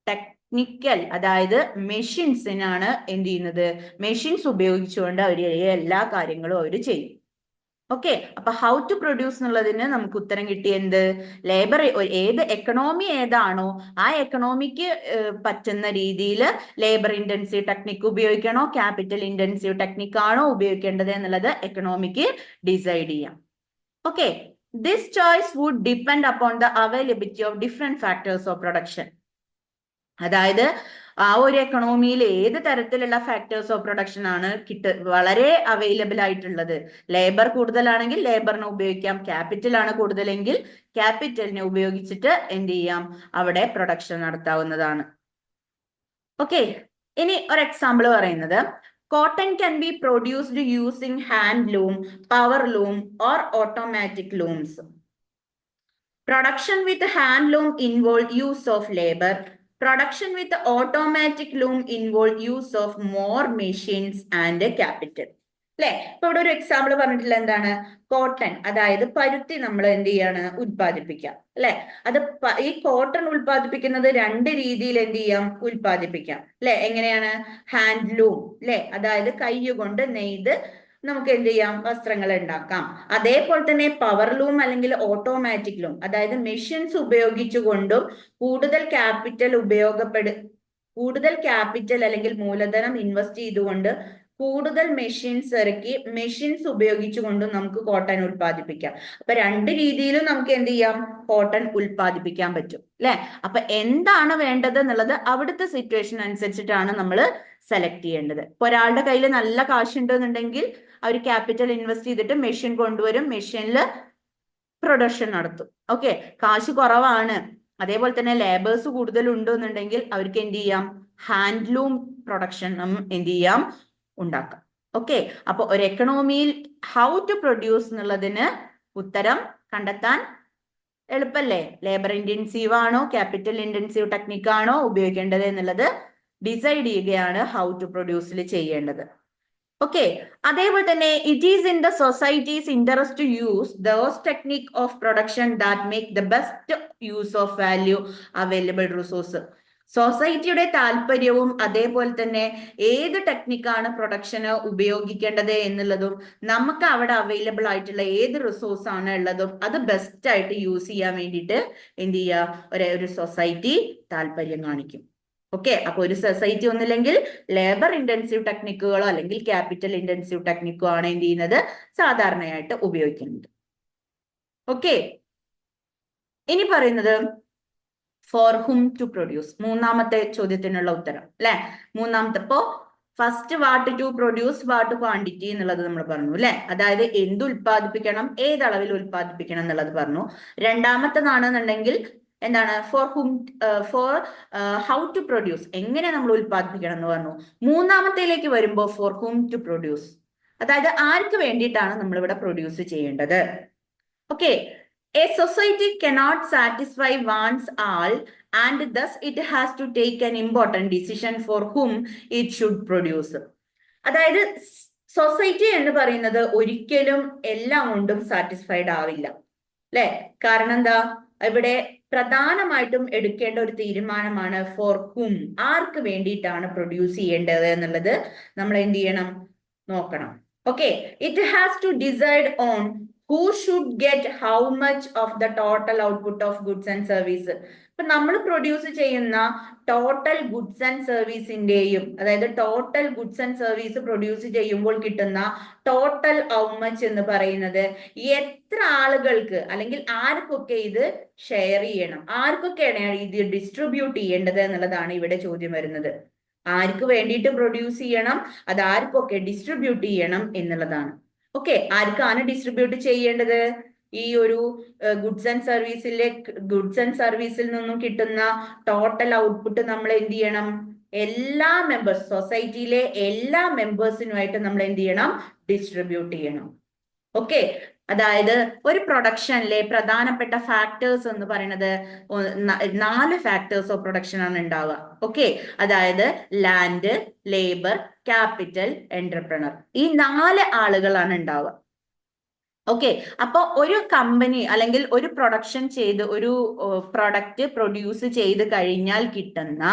ടെക്നിക്കൽ, അതായത് മെഷീൻസിനാണ് എന്ത് ചെയ്യുന്നത്, മെഷീൻസ് ഉപയോഗിച്ചുകൊണ്ട് അവർ എല്ലാ കാര്യങ്ങളും അവർ ചെയ്യും. ഓക്കെ, അപ്പൊ ഹൗ ടു പ്രൊഡ്യൂസ് എന്നുള്ളതിന് നമുക്ക് ഉത്തരം കിട്ടി എന്ത്, ലേബർ, ഏത് എക്കണോമി ഏതാണോ ആ എക്കണോമിക്ക് പറ്റുന്ന രീതിയിൽ ലേബർ ഇന്റൻസീവ് ടെക്നിക്ക് ഉപയോഗിക്കണോ ക്യാപിറ്റൽ ഇന്റൻസീവ് ടെക്നിക്ക് ആണോ ഉപയോഗിക്കേണ്ടത് എന്നുള്ളത് എക്കണോമിക്ക് ഡിസൈഡ് ചെയ്യാം. Okay, this choice would depend upon the availability of different factors of production. അതായത് ആ ഒരു എക്കണോമിയിൽ ഏത് തരത്തിലുള്ള ഫാക്ടേഴ്സ് ഓഫ് പ്രൊഡക്ഷൻ ആണ് വളരെ അവൈലബിൾ ആയിട്ടുള്ളത്? ലേബർ കൂടുതലാണെങ്കിൽ ലേബറിനെ ഉപയോഗിക്കാം, ക്യാപിറ്റൽ ആണ് കൂടുതലെങ്കിൽ ക്യാപിറ്റലിനെ ഉപയോഗിച്ചിട്ട് എന്ത് ചെയ്യാം, അവിടെ പ്രൊഡക്ഷൻ നടത്താവുന്നതാണ്. ഓക്കെ, ഇനി ഒരു എക്സാമ്പിൾ പറയുന്നത്, cotton can be produced using hand loom, power loom or automatic looms. Production with hand loom involve use of labor. Production with automatic loom involve use of more machines and capital. അല്ലെ, ഇപ്പൊ ഇവിടെ ഒരു എക്സാമ്പിൾ പറഞ്ഞിട്ടില്ല, എന്താണ്? കോട്ടൺ, അതായത് പരുത്തി നമ്മൾ എന്ത് ചെയ്യാണ്, ഉൽപ്പാദിപ്പിക്കാം. അല്ലെ, അത് ഈ കോട്ടൺ ഉൽപ്പാദിപ്പിക്കുന്നത് രണ്ട് രീതിയിൽ എന്ത് ചെയ്യാം, ഉൽപ്പാദിപ്പിക്കാം. അല്ലെ, എങ്ങനെയാണ്? ഹാൻഡ്ലൂം, അല്ലെ, അതായത് കൈകൊണ്ട് നെയ്ത് നമുക്ക് എന്ത് ചെയ്യാം, വസ്ത്രങ്ങൾ ഉണ്ടാക്കാം. അതേപോലെ തന്നെ പവർ ലൂം അല്ലെങ്കിൽ ഓട്ടോമാറ്റിക് ലൂം, അതായത് മെഷീൻസ് ഉപയോഗിച്ചുകൊണ്ടും കൂടുതൽ ക്യാപിറ്റൽ അല്ലെങ്കിൽ മൂലധനം ഇൻവെസ്റ്റ് ചെയ്തുകൊണ്ട് കൂടുതൽ മെഷീൻസ് ഇറക്കി മെഷീൻസ് ഉപയോഗിച്ചുകൊണ്ടും നമുക്ക് കോട്ടൺ ഉൽപ്പാദിപ്പിക്കാം. അപ്പൊ രണ്ട് രീതിയിലും നമുക്ക് എന്ത് ചെയ്യാം, കോട്ടൺ ഉൽപ്പാദിപ്പിക്കാൻ പറ്റും. അല്ലെ, അപ്പൊ എന്താണ് വേണ്ടത് എന്നുള്ളത് അവിടുത്തെ സിറ്റുവേഷൻ അനുസരിച്ചിട്ടാണ് നമ്മൾ സെലക്ട് ചെയ്യേണ്ടത്. ഇപ്പൊ ഒരാളുടെ കയ്യിൽ നല്ല കാശ് ഉണ്ടെന്നുണ്ടെങ്കിൽ അവർ ക്യാപിറ്റൽ ഇൻവെസ്റ്റ് ചെയ്തിട്ട് മെഷീൻ കൊണ്ടുവരും, മെഷീനിൽ പ്രൊഡക്ഷൻ നടത്തും. ഓക്കെ, കാശ് കുറവാണ്, അതേപോലെ തന്നെ ലേബേഴ്സ് കൂടുതൽ ഉണ്ടെന്നുണ്ടെങ്കിൽ അവർക്ക് എന്ത് ചെയ്യാം, ഹാൻഡ്ലൂം പ്രൊഡക്ഷൻ എന്ത് ചെയ്യാം, ഉണ്ടാക്കാം. ഓക്കെ, അപ്പൊ ഒരു എക്കണോമിയിൽ ഹൗ ടു പ്രൊഡ്യൂസ് എന്നുള്ളതിന് ഉത്തരം കണ്ടെത്താൻ എളുപ്പല്ലേ? ലേബർ ഇന്റൻസീവ് ആണോ ക്യാപിറ്റൽ ഇന്റൻസീവ് ടെക്നിക് ആണോ ഉപയോഗിക്കേണ്ടത് എന്നുള്ളത് ഡിസൈഡ് ചെയ്യുകയാണ് ഹൗ ടു പ്രൊഡ്യൂസിൽ ചെയ്യേണ്ടത്. ഓക്കെ, അതേപോലെ തന്നെ it is in the society's interest to use those technique of production that make the best use of value available resource. സൊസൈറ്റിയുടെ താല്പര്യവും അതേപോലെ തന്നെ ഏത് ടെക്നിക്കാണ് പ്രൊഡക്ഷന് ഉപയോഗിക്കേണ്ടത് എന്നുള്ളതും നമുക്ക് അവിടെ അവൈലബിൾ ആയിട്ടുള്ള ഏത് റിസോഴ്സ് ആണ് ഉള്ളതും അത് ബെസ്റ്റ് ആയിട്ട് യൂസ് ചെയ്യാൻ വേണ്ടിയിട്ട് എന്ത് ചെയ്യുക, ഒരു സൊസൈറ്റി താല്പര്യം കാണിക്കും. ഓക്കെ, അപ്പൊ ഒരു സൊസൈറ്റി ഒന്നില്ലെങ്കിൽ ലേബർ ഇന്റൻസീവ് ടെക്നിക്കുകളോ അല്ലെങ്കിൽ ക്യാപിറ്റൽ ഇന്റൻസീവ് ടെക്നിക്കോ ആണ് എന്ത് ചെയ്യുന്നത്, സാധാരണയായിട്ട് ഉപയോഗിക്കുന്നത്. ഓക്കെ, ഇനി പറയുന്നത് ഫോർ ഹും ടു പ്രൊഡ്യൂസ്, മൂന്നാമത്തെ ചോദ്യത്തിനുള്ള ഉത്തരം. അല്ലെ, മൂന്നാമത്തെ, ഇപ്പോ first what to produce, what quantity എന്നുള്ളത് നമ്മൾ പറഞ്ഞു. അല്ലെ, അതായത് എന്ത് ഉൽപ്പാദിപ്പിക്കണം, ഏതളവിൽ ഉൽപ്പാദിപ്പിക്കണം എന്നുള്ളത് പറഞ്ഞു. രണ്ടാമത്തേതാണെന്നുണ്ടെങ്കിൽ എന്താണ്, ഫോർ ഹൗ ടു പ്രൊഡ്യൂസ്, എങ്ങനെ നമ്മൾ ഉൽപ്പാദിപ്പിക്കണം എന്ന് പറഞ്ഞു. മൂന്നാമത്തേലേക്ക് വരുമ്പോൾ ഫോർ ഹും ടു പ്രൊഡ്യൂസ്, അതായത് ആർക്ക് വേണ്ടിയിട്ടാണ് നമ്മൾ ഇവിടെ പ്രൊഡ്യൂസ് ചെയ്യേണ്ടത്. Okay, a society cannot satisfy wants all and thus it has to take an important decision for whom it should produce. അതായത് സൊസൈറ്റി എന്ന് പറയുന്നത് ഒരിക്കലും എല്ലാം കൊണ്ടും സാറ്റിസ്ഫൈഡ് ആവില്ല. അല്ലെ, കാരണം എന്താ, ഇവിടെ പ്രധാനമായിട്ടും എടുക്കേണ്ട ഒരു തീരുമാനമാണ് ഫോർ ഹും, ആർക്ക് വേണ്ടിയിട്ടാണ് പ്രൊഡ്യൂസ് ചെയ്യേണ്ടത് എന്നുള്ളത് നമ്മൾ എന്ത് ചെയ്യണം, നോക്കണം. Okay, it has to decide on who should get how much of the total output of goods and service. ഇപ്പൊ നമ്മൾ പ്രൊഡ്യൂസ് ചെയ്യുന്ന ടോട്ടൽ ഗുഡ്സ് ആൻഡ് സർവീസിന്റെയും, അതായത് total goods and service produce ചെയ്യുമ്പോൾ കിട്ടുന്ന ടോട്ടൽ ഹൗ മച്ച് എന്ന് പറയുന്നത് എത്ര ആളുകൾക്ക് അല്ലെങ്കിൽ ആർക്കൊക്കെ ഇത് ഷെയർ ചെയ്യണം, ആർക്കൊക്കെയാണ് ഇത് ഡിസ്ട്രിബ്യൂട്ട് ചെയ്യേണ്ടത് എന്നുള്ളതാണ് ഇവിടെ ചോദ്യം വരുന്നത്. ആർക്ക് വേണ്ടിയിട്ട് പ്രൊഡ്യൂസ് ചെയ്യണം, അത് ആർക്കൊക്കെ ഡിസ്ട്രിബ്യൂട്ട് ചെയ്യണം എന്നുള്ളതാണ്. ഓക്കെ, ആർക്കാണ് ഡിസ്ട്രിബ്യൂട്ട് ചെയ്യേണ്ടത്? ഈ ഒരു ഗുഡ്സ് ആൻഡ് സർവീസിൽ നിന്നും കിട്ടുന്ന ടോട്ടൽ ഔട്ട്പുട്ട് നമ്മൾ എന്ത് ചെയ്യണം, എല്ലാ മെമ്പേഴ്സ്, സൊസൈറ്റിയിലെ എല്ലാ മെമ്പേഴ്സിനുമായിട്ട് നമ്മൾ എന്ത് ചെയ്യണം, ഡിസ്ട്രിബ്യൂട്ട് ചെയ്യണം. ഓക്കെ, അതായത് ഒരു പ്രൊഡക്ഷനിലെ പ്രധാനപ്പെട്ട ഫാക്ടേഴ്സ് എന്ന് പറയുന്നത് 4 ഫാക്ടേഴ്സ് ഓഫ് പ്രൊഡക്ഷൻ ആണ് ഉണ്ടാവുക. ഓക്കെ, അതായത് ലാൻഡ്, ലേബർ, ക്യാപിറ്റൽ, എന്റർപ്രണർ, ഈ 4 ആളുകളാണ് ഉണ്ടാവുക. ഓക്കെ, അപ്പൊ ഒരു കമ്പനി അല്ലെങ്കിൽ ഒരു പ്രൊഡക്ഷൻ ചെയ്ത് ഒരു പ്രൊഡക്റ്റ് പ്രൊഡ്യൂസ് ചെയ്ത് കഴിഞ്ഞാൽ കിട്ടുന്ന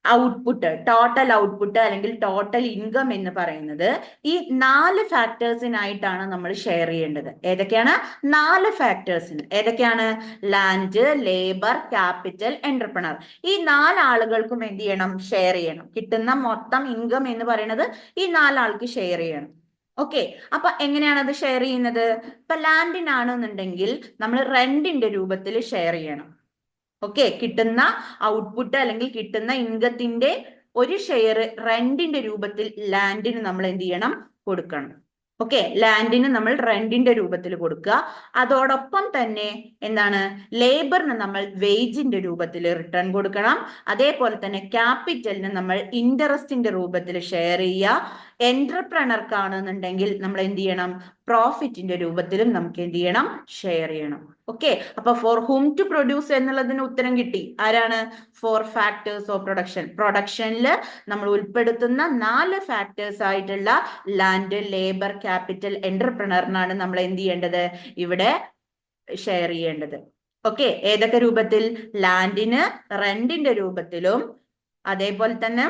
ഔട്ട്പുട്ട്, ടോട്ടൽ ഔട്ട്പുട്ട് അല്ലെങ്കിൽ ടോട്ടൽ ഇൻകം എന്ന് പറയുന്നത് ഈ 4 ഫാക്ടേഴ്സിനായിട്ടാണ് നമ്മൾ ഷെയർ ചെയ്യേണ്ടത്. ഏതൊക്കെയാണ്? 4 ഫാക്ടേഴ്സിന്. ഏതൊക്കെയാണ്? Land, labour, capital, entrepreneur. ഈ 4 ആളുകൾക്കും എന്ത് ചെയ്യണം, ഷെയർ ചെയ്യണം. കിട്ടുന്ന മൊത്തം ഇൻകം എന്ന് പറയുന്നത് ഈ 4 ആൾക്ക് ഷെയർ ചെയ്യണം. ഓക്കെ, അപ്പൊ എങ്ങനെയാണ് അത് ഷെയർ ചെയ്യുന്നത്? ഇപ്പൊ ലാൻഡിനാണെന്നുണ്ടെങ്കിൽ നമ്മൾ റെന്റിന്റെ രൂപത്തിൽ ഷെയർ ചെയ്യണം. ഓക്കെ, കിട്ടുന്ന ഔട്ട്പുട്ട് അല്ലെങ്കിൽ കിട്ടുന്ന ഇൻകത്തിന്റെ ഒരു ഷെയർ റെന്റിന്റെ രൂപത്തിൽ ലാൻഡിന് നമ്മൾ എന്ത് ചെയ്യണം, കൊടുക്കണം. ഓക്കെ, ലാൻഡിന് നമ്മൾ റെന്റിന്റെ രൂപത്തിൽ കൊടുക്കുക. അതോടൊപ്പം തന്നെ എന്താണ്, ലേബറിന് നമ്മൾ വേജിന്റെ രൂപത്തിൽ റിട്ടേൺ കൊടുക്കണം. അതേപോലെ തന്നെ ക്യാപിറ്റലിന് നമ്മൾ ഇൻട്രസ്റ്റിന്റെ രൂപത്തിൽ ഷെയർ ചെയ്യുക. എന്റർപ്രണർക്കാണെന്നുണ്ടെങ്കിൽ നമ്മൾ എന്ത് ചെയ്യണം, പ്രോഫിറ്റിന്റെ രൂപത്തിലും നമുക്ക് എന്ത് ചെയ്യണം, ഷെയർ ചെയ്യണം. ഓക്കെ, അപ്പൊ ഫോർ ഹൂം ടു പ്രൊഡ്യൂസ് എന്നുള്ളതിന് ഉത്തരം കിട്ടി. ആരാണ്? 4 ഫാക്ടേഴ്സ് ഓഫ് പ്രൊഡക്ഷൻ. പ്രൊഡക്ഷനിൽ നമ്മൾ ഉൾപ്പെടുത്തുന്ന 4 ഫാക്ടേഴ്സ് ആയിട്ടുള്ള ലാൻഡ്, ലേബർ, ക്യാപിറ്റൽ, എന്റർപ്രണറിനാണ് നമ്മൾ എന്ത് ചെയ്യേണ്ടത്, ഇവിടെ ഷെയർ ചെയ്യേണ്ടത്. ഓക്കെ, ഏതൊക്കെ രൂപത്തിൽ? ലാൻഡിന് റെന്റിന്റെ രൂപത്തിലും, അതേപോലെ തന്നെ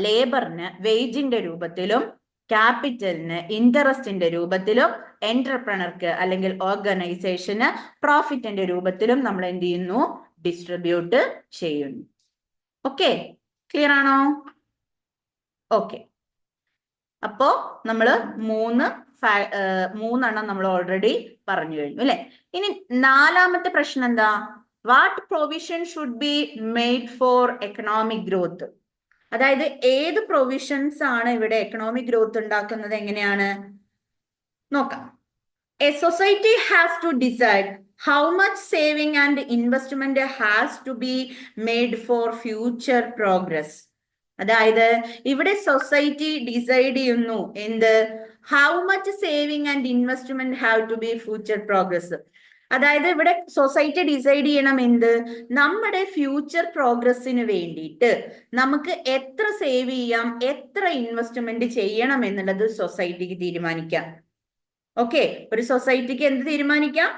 ലേബറിന് വേജിന്റെ രൂപത്തിലും, ക്യാപിറ്റലിന് ഇൻട്രസ്റ്റിന്റെ രൂപത്തിലും, എന്റർപ്രണർക്ക് അല്ലെങ്കിൽ ഓർഗനൈസേഷന് പ്രോഫിറ്റിന്റെ രൂപത്തിലും നമ്മൾ എന്ത് ചെയ്യുന്നു, ഡിസ്ട്രിബ്യൂട്ട് ചെയ്യുന്നു. ഓക്കെ, ക്ലിയർ ആണോ? ഓക്കെ, അപ്പോ നമ്മള് മൂന്നെണ്ണം നമ്മൾ ഓൾറെഡി പറഞ്ഞു കഴിഞ്ഞു അല്ലെ. ഇനി 4ാമത്തെ പ്രശ്നം എന്താ? What provision should be made for economic growth. അതായത് ഏത് പ്രൊവിഷൻസ് ആണ് ഇവിടെ എക്കണോമിക് ഗ്രോത്ത് ഉണ്ടാക്കുന്നത്? എങ്ങനെയാണ് നോക്കാം. A society has to decide how much saving and investment has to be made for future progress. അതായത് ഇവിടെ സൊസൈറ്റി ഡിസൈഡ് ചെയ്യുന്നു എന്ത്, how much saving and investment have to be future progress. അതായത് ഇവിടെ സൊസൈറ്റി ഡിസൈഡ് ചെയ്യണം എന്ത്, നമ്മുടെ ഫ്യൂച്ചർ പ്രോഗ്രസ്സിന് വേണ്ടിയിട്ട് നമുക്ക് എത്ര സേവ് ചെയ്യാം, എത്ര ഇൻവെസ്റ്റ്മെന്റ് ചെയ്യണം എന്നുള്ളത് സൊസൈറ്റിക്ക് തീരുമാനിക്കാം. ഓക്കെ, ഒരു സൊസൈറ്റിക്ക് എന്ത് തീരുമാനിക്കാം?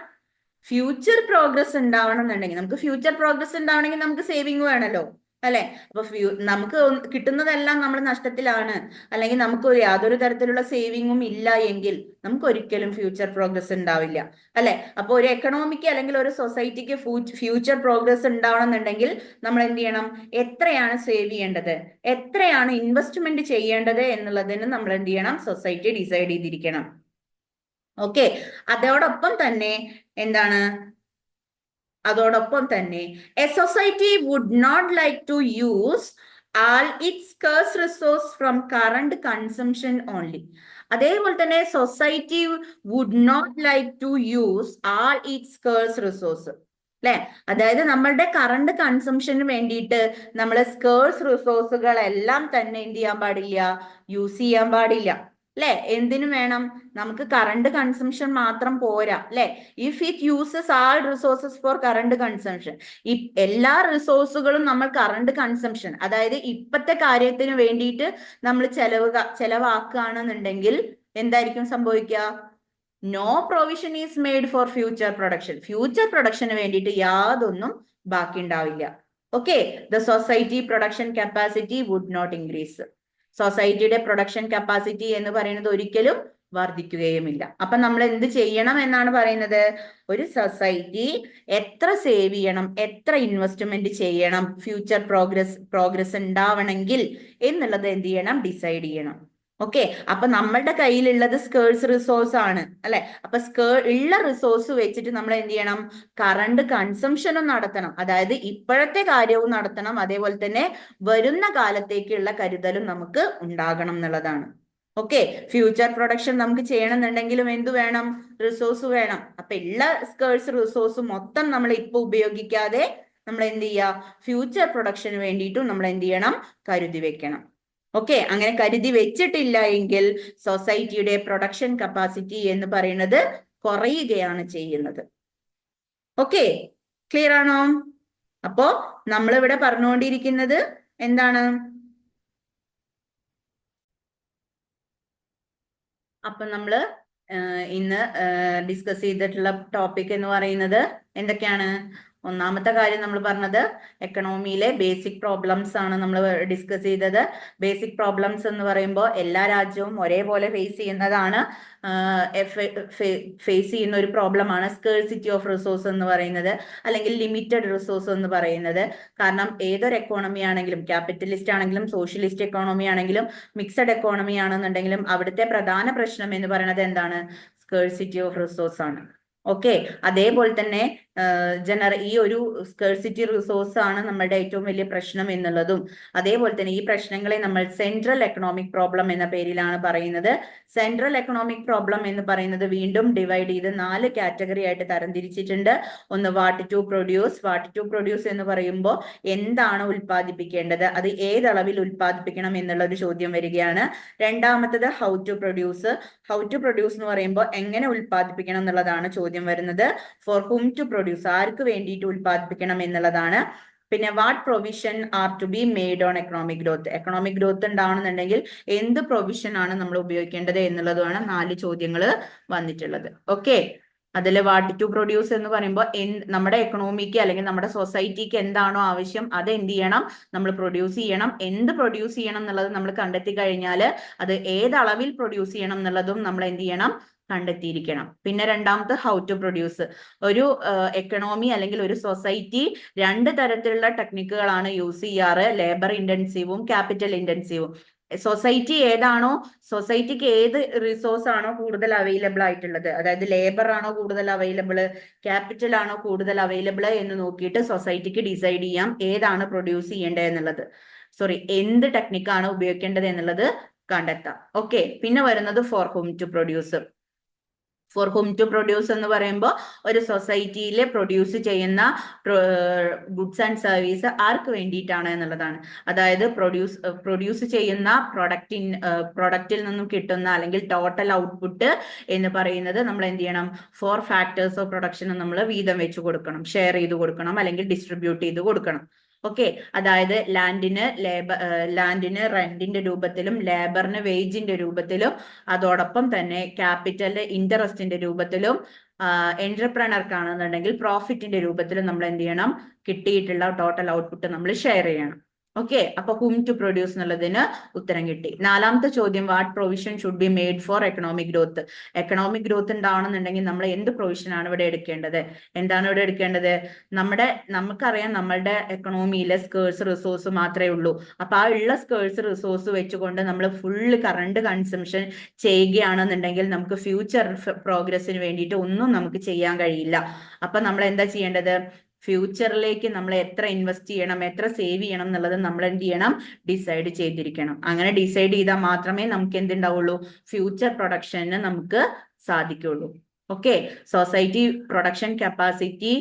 ഫ്യൂച്ചർ പ്രോഗ്രസ് ഉണ്ടാവണം എന്നുണ്ടെങ്കിൽ, നമുക്ക് ഫ്യൂച്ചർ പ്രോഗ്രസ് ഉണ്ടാവണമെങ്കിൽ നമുക്ക് സേവിങ് വേണമല്ലോ അല്ലെ. അപ്പൊ നമുക്ക് കിട്ടുന്നതെല്ലാം നമ്മൾ നഷ്ടത്തിലാണ്, അല്ലെങ്കിൽ നമുക്ക് യാതൊരു തരത്തിലുള്ള സേവിങ്ങും ഇല്ല എങ്കിൽ നമുക്ക് ഒരിക്കലും ഫ്യൂച്ചർ പ്രോഗ്രസ് ഉണ്ടാവില്ല അല്ലെ. അപ്പൊ ഒരു എക്കണോമിക്ക് അല്ലെങ്കിൽ ഒരു സൊസൈറ്റിക്ക് ഫ്യൂച്ചർ പ്രോഗ്രസ് ഉണ്ടാവണം എന്നുണ്ടെങ്കിൽ നമ്മൾ എന്ത് ചെയ്യണം, എത്രയാണ് സേവ് ചെയ്യേണ്ടത്, എത്രയാണ് ഇൻവെസ്റ്റ്മെന്റ് ചെയ്യേണ്ടത് എന്നുള്ളതിന് നമ്മൾ എന്ത് ചെയ്യണം, സൊസൈറ്റി ഡിസൈഡ് ചെയ്തിരിക്കണം. ഓക്കെ, അതോടൊപ്പം തന്നെ എന്താണ്, അതോടൊപ്പം തന്നെ a society would not like to use all its scarce resource from current consumption only. അതേപോലെ തന്നെ society would not like to use all its scarce resource അല്ലെ. അതായത് നമ്മളുടെ കറണ്ട് കൺസംഷന് വേണ്ടിയിട്ട് നമ്മൾ സ്കേഴ്സ് റിസോഴ്സുകളെല്ലാം തന്നെ എന്ത് ചെയ്യാൻ പാടില്ല, യൂസ് ചെയ്യാൻ പാടില്ല അല്ലെ. എന്തിനു വേണം, നമുക്ക് കറണ്ട് കൺസംഷൻ മാത്രം പോരാ അല്ലെ. If it uses all resources for current consumption, എല്ലാ റിസോഴ്സുകളും നമ്മൾ കറണ്ട് കൺസംഷൻ, അതായത് ഇപ്പത്തെ കാര്യത്തിന് വേണ്ടിയിട്ട് നമ്മൾ ചെലവാക്കുകയാണെന്നുണ്ടെങ്കിൽ എന്തായിരിക്കും സംഭവിക്കുക? No provision is made for future production. Future പ്രൊഡക്ഷന് വേണ്ടിയിട്ട് യാതൊന്നും ബാക്കി ഉണ്ടാവില്ല. Okay, the society production capacity would not increase. സൊസൈറ്റിയുടെ പ്രൊഡക്ഷൻ കപ്പാസിറ്റി എന്ന് പറയുന്നത് ഒരിക്കലും വർദ്ധിക്കുകയുമില്ല. അപ്പൊ നമ്മൾ എന്ത് ചെയ്യണം എന്നാണ് പറയുന്നത്, ഒരു സൊസൈറ്റി എത്ര സേവ് ചെയ്യണം, എത്ര ഇൻവെസ്റ്റ്മെന്റ് ചെയ്യണം ഫ്യൂച്ചർ പ്രോഗ്രസ് ഉണ്ടാവണമെങ്കിൽ എന്നുള്ളത് എന്ത് ചെയ്യണം, ഡിസൈഡ് ചെയ്യണം. ഓക്കെ, അപ്പൊ നമ്മളുടെ കയ്യിലുള്ളത് സ്കേഴ്സ് റിസോഴ്സ് ആണ് അല്ലെ. അപ്പൊ ഉള്ള റിസോഴ്സ് വെച്ചിട്ട് നമ്മൾ എന്ത് ചെയ്യണം, കറണ്ട് കൺസംഷനും നടത്തണം, അതായത് ഇപ്പോഴത്തെ കാര്യവും നടത്തണം, അതേപോലെ തന്നെ വരുന്ന കാലത്തേക്കുള്ള കരുതലും നമുക്ക് ഉണ്ടാകണം എന്നുള്ളതാണ്. ഓക്കെ, ഫ്യൂച്ചർ പ്രൊഡക്ഷൻ നമുക്ക് ചെയ്യണമെന്നുണ്ടെങ്കിലും എന്ത് വേണം, റിസോഴ്സ് വേണം. അപ്പൊ ഉള്ള സ്കേഴ്സ് റിസോഴ്സ് മൊത്തം നമ്മൾ ഇപ്പൊ ഉപയോഗിക്കാതെ നമ്മൾ എന്ത് ചെയ്യുക, ഫ്യൂച്ചർ പ്രൊഡക്ഷന് വേണ്ടിയിട്ടും നമ്മൾ എന്ത് ചെയ്യണം, കരുതി വെക്കണം. ഓക്കെ, അങ്ങനെ കരുതി വെച്ചിട്ടില്ല എങ്കിൽ സൊസൈറ്റിയുടെ പ്രൊഡക്ഷൻ കപ്പാസിറ്റി എന്ന് പറയുന്നത് കുറയുകയാണ് ചെയ്യുന്നത്. ഓക്കെ, ക്ലിയർ ആണോ? അപ്പോ നമ്മളിവിടെ പറഞ്ഞുകൊണ്ടിരിക്കുന്നത് എന്താണ്, അപ്പൊ നമ്മള് ഇന്ന് ഡിസ്കസ് ചെയ്തിട്ടുള്ള ടോപ്പിക് എന്ന് പറയുന്നത് എന്തൊക്കെയാണ്? ഒന്നാമത്തെ കാര്യം നമ്മൾ പറഞ്ഞത് എക്കണോമിയിലെ ബേസിക് പ്രോബ്ലംസ് ആണ് നമ്മൾ ഡിസ്കസ് ചെയ്തത്. ബേസിക് പ്രോബ്ലംസ് എന്ന് പറയുമ്പോൾ എല്ലാ രാജ്യവും ഒരേപോലെ ഫേസ് ചെയ്യുന്നതാണ്, ഫേസ് ചെയ്യുന്ന ഒരു പ്രോബ്ലമാണ് സ്കേഴ്സിറ്റി ഓഫ് റിസോഴ്സ് എന്ന് പറയുന്നത്, അല്ലെങ്കിൽ ലിമിറ്റഡ് റിസോഴ്സ് എന്ന് പറയുന്നത്. കാരണം ഏതൊരു എക്കോണമി ആണെങ്കിലും, ക്യാപിറ്റലിസ്റ്റ് ആണെങ്കിലും സോഷ്യലിസ്റ്റ് എക്കോണമി ആണെങ്കിലും മിക്സഡ് എക്കോണമി ആണെന്നുണ്ടെങ്കിലും അവിടുത്തെ പ്രധാന പ്രശ്നം എന്ന് പറയുന്നത് എന്താണ്, സ്കേഴ്സിറ്റി ഓഫ് റിസോഴ്സ് ആണ്. ഓക്കെ, അതേപോലെ തന്നെ ഈ ഒരു സ്കേഴ്സിറ്റി റിസോഴ്സ് ആണ് നമ്മുടെ ഏറ്റവും വലിയ പ്രശ്നം എന്നുള്ളതും, അതേപോലെ തന്നെ ഈ പ്രശ്നങ്ങളെ നമ്മൾ സെൻട്രൽ എക്കണോമിക് പ്രോബ്ലം എന്ന പേരിലാണ് പറയുന്നത്. സെൻട്രൽ എക്കണോമിക് പ്രോബ്ലം എന്ന് പറയുന്നത് വീണ്ടും ഡിവൈഡ് ചെയ്ത് 4 കാറ്റഗറി ആയിട്ട് തരംതിരിച്ചിട്ടുണ്ട്. ഒന്ന് വാട്ട് ടു പ്രൊഡ്യൂസ് എന്ന് പറയുമ്പോൾ എന്താണ് ഉൽപ്പാദിപ്പിക്കേണ്ടത്, അത് ഏതളവിൽ ഉൽപ്പാദിപ്പിക്കണം എന്നുള്ള ഒരു ചോദ്യം വരികയാണ്. രണ്ടാമത്തത് ഹൗ ടു പ്രൊഡ്യൂസ് എന്ന് പറയുമ്പോൾ എങ്ങനെ ഉൽപ്പാദിപ്പിക്കണം എന്നുള്ളതാണ് ചോദ്യം വരുന്നത്. ഫോർ ഹും ടു പ്രൊഡ്യൂസ്, ആർക്ക് വേണ്ടിയിട്ട് ഉൽപ്പാദിപ്പിക്കണം എന്നുള്ളതാണ്. പിന്നെ what provision are to be made on economic growth ഉണ്ടാവണമെന്നുണ്ടെങ്കിൽ എന്ത് പ്രൊവിഷൻ ആണ് നമ്മൾ ഉപയോഗിക്കേണ്ടത് എന്നുള്ളതുമാണ് 4 ചോദ്യങ്ങൾ വന്നിട്ടുള്ളത്. ഓക്കെ, അതിൽ വാട്ട് ടു പ്രൊഡ്യൂസ് എന്ന് പറയുമ്പോൾ നമ്മുടെ എക്കണോമിക്ക് അല്ലെങ്കിൽ നമ്മുടെ സൊസൈറ്റിക്ക് എന്താണോ ആവശ്യം അത് എന്ത് ചെയ്യണം, നമ്മൾ പ്രൊഡ്യൂസ് ചെയ്യണം. എന്ത് പ്രൊഡ്യൂസ് ചെയ്യണം എന്നുള്ളത് നമ്മൾ കണ്ടെത്തി കഴിഞ്ഞാൽ അത് ഏതളവിൽ പ്രൊഡ്യൂസ് ചെയ്യണം എന്നുള്ളതും നമ്മൾ എന്ത് ചെയ്യണം, കണ്ടെത്തിയിരിക്കണം. പിന്നെ രണ്ടാമത്തെ ഹൗ ടു പ്രൊഡ്യൂസ്. ഒരു എക്കണോമി അല്ലെങ്കിൽ ഒരു സൊസൈറ്റി 2 തരത്തിലുള്ള ടെക്നിക്കുകളാണ് യൂസ് ചെയ്യാറ്, ലേബർ ഇന്റൻസീവും ക്യാപിറ്റൽ ഇന്റൻസീവും. സൊസൈറ്റി ഏതാണോ, സൊസൈറ്റിക്ക് ഏത് റിസോഴ്സ് ആണോ കൂടുതൽ അവൈലബിൾ ആയിട്ടുള്ളത്, അതായത് ലേബർ ആണോ കൂടുതൽ അവൈലബിൾ, ക്യാപിറ്റൽ ആണോ കൂടുതൽ അവൈലബിൾ എന്ന് നോക്കിയിട്ട് സൊസൈറ്റിക്ക് ഡിസൈഡ് ചെയ്യാം ഏതാണ് പ്രൊഡ്യൂസ് ചെയ്യേണ്ടത് എന്നുള്ളത്, എന്ത് ടെക്നിക്കാണ് ഉപയോഗിക്കേണ്ടത് എന്നുള്ളത് കണ്ടെത്താം. ഓക്കെ, പിന്നെ വരുന്നത് ഫോർ ഹും ടു പ്രൊഡ്യൂസ്. എന്ന് പറയുമ്പോൾ ഒരു സൊസൈറ്റിയിൽ പ്രൊഡ്യൂസ് ചെയ്യുന്ന ഗുഡ്സ് ആൻഡ് സർവീസ് ആർക്ക് വേണ്ടിയിട്ടാണ് എന്നുള്ളതാണ്. അതായത് പ്രൊഡ്യൂസ് ചെയ്യുന്ന പ്രൊഡക്റ്റിൽ നിന്നും കിട്ടുന്ന അല്ലെങ്കിൽ ടോട്ടൽ ഔട്ട്പുട്ട് എന്ന് പറയുന്നത് നമ്മൾ എന്ത് ചെയ്യണം, 4 ഫാക്ടേഴ്സ് ഓഫ് പ്രൊഡക്ഷൻ നമ്മൾ വീതം വെച്ച് കൊടുക്കണം, ഷെയർ ചെയ്ത് കൊടുക്കണം, അല്ലെങ്കിൽ ഡിസ്ട്രിബ്യൂട്ട് ചെയ്ത് കൊടുക്കണം. ഓക്കെ, അതായത് ലാൻഡിന് റെന്റിന്റെ രൂപത്തിലും ലേബറിന് വേജിന്റെ രൂപത്തിലും അതോടൊപ്പം തന്നെ ക്യാപിറ്റല് ഇൻട്രസ്റ്റിന്റെ രൂപത്തിലും എന്റർപ്രണർക്കാണെന്നുണ്ടെങ്കിൽ പ്രോഫിറ്റിന്റെ രൂപത്തിലും നമ്മൾ എന്ത് ചെയ്യണം, കിട്ടിയിട്ടുള്ള ടോട്ടൽ ഔട്ട്പുട്ട് നമ്മൾ ഷെയർ ചെയ്യണം. ഓക്കെ, അപ്പൊ ഹും ടു പ്രൊഡ്യൂസ് എന്നുള്ളതിന് ഉത്തരം കിട്ടി. 4ാമത്തെ ചോദ്യം what provision should be made for economic growth ഉണ്ടാവണമെന്നുണ്ടെങ്കിൽ നമ്മൾ എന്ത് പ്രൊവിഷൻ ആണ് ഇവിടെ എടുക്കേണ്ടത്, എന്താണ് ഇവിടെ എടുക്കേണ്ടത്? നമുക്കറിയാം നമ്മളുടെ എക്കണോമിയിലെ സ്കേഴ്സ് റിസോഴ്സ് മാത്രമേ ഉള്ളൂ. അപ്പൊ ആ ഉള്ള സ്കേഴ്സ് റിസോഴ്സ് വെച്ചുകൊണ്ട് നമ്മൾ ഫുള്ള് കറണ്ട് കൺസംഷൻ ചെയ്യുകയാണെന്നുണ്ടെങ്കിൽ നമുക്ക് ഫ്യൂച്ചർ പ്രോഗ്രസിന് വേണ്ടിയിട്ട് ഒന്നും നമുക്ക് ചെയ്യാൻ കഴിയില്ല. അപ്പൊ നമ്മൾ എന്താ ചെയ്യേണ്ടത്, ഫ്യൂച്ചറിലേക്ക് നമ്മൾ എത്ര ഇൻവെസ്റ്റ് ചെയ്യണം, എത്ര സേവ് ചെയ്യണം എന്നുള്ളത് നമ്മൾ എന്ത് ചെയ്യണം, ഡിസൈഡ് ചെയ്തിരിക്കണം. അങ്ങനെ ഡിസൈഡ് ചെയ്താൽ മാത്രമേ നമുക്ക് എന്തുണ്ടാവുള്ളൂ, ഫ്യൂച്ചർ പ്രൊഡക്ഷന് നമുക്ക് സാധിക്കുള്ളൂ. ഓക്കെ, സൊസൈറ്റി പ്രൊഡക്ഷൻ കപ്പാസിറ്റി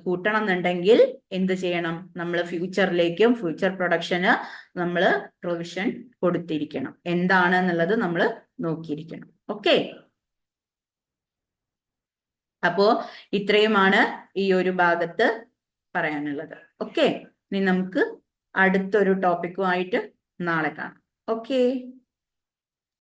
കൂട്ടണം എന്നുണ്ടെങ്കിൽ എന്ത് ചെയ്യണം, നമ്മൾ ഫ്യൂച്ചർ പ്രൊഡക്ഷന് നമ്മൾ പ്രൊവിഷൻ കൊടുത്തിരിക്കണം. എന്താണ് എന്നുള്ളത് നമ്മൾ നോക്കിയിരിക്കണം. ഓക്കെ, അപ്പോ ഇത്രയുമാണ് ഈ ഒരു ഭാഗത്ത് പറയാനുള്ളത്. ഓക്കെ, ഇനി നമുക്ക് അടുത്തൊരു ടോപ്പിക്കുമായിട്ട് നാളെ കാണാം. ഓക്കെ.